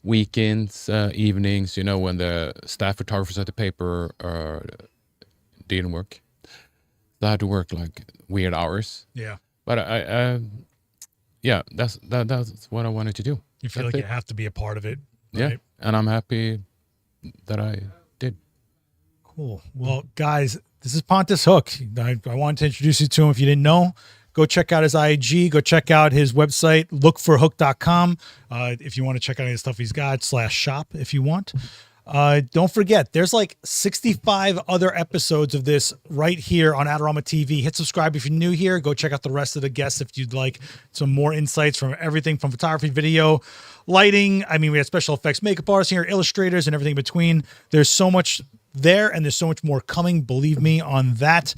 weekends, evenings, you know, when the staff photographers at the paper didn't work. So I had to work like weird hours. Yeah. But that's what I wanted to do. You feel like you have to be a part of it. Right? Yeah, and I'm happy that I did. Cool. Well, guys, this is Pontus Hook. I wanted to introduce you to him. If you didn't know, go check out his IG. Go check out his website, lookforhook.com. If you want to check out any of the stuff he's got, /shop if you want. Don't forget, there's like 65 other episodes of this right here on AdoramaTV. Hit subscribe if you're new here. Go check out the rest of the guests if you'd like some more insights from everything from photography, video, lighting. I mean, we have special effects, makeup artists here, illustrators, and everything in between. There's so much there, and there's so much more coming. Believe me on that.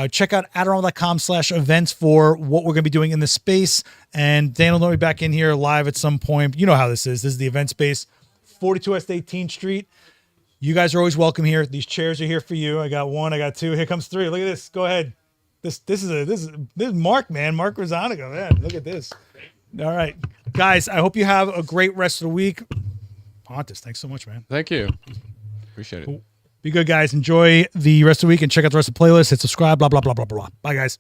Check out adorama.com/events for what we're going to be doing in the space. And Daniel will be back in here live at some point. You know how this is. This is the event space. 42 West 18th Street. You guys are always welcome here. These chairs are here for you. I got one, I got two. Here comes three. Look at this. Go ahead. This is Mark, man. Mark Rosanico, man. Look at this. All right, guys. I hope you have a great rest of the week. Pontus, thanks so much, man. Thank you. Appreciate it. Be good, guys. Enjoy the rest of the week and check out the rest of the playlist. Hit subscribe. Blah blah blah blah blah. Bye, guys.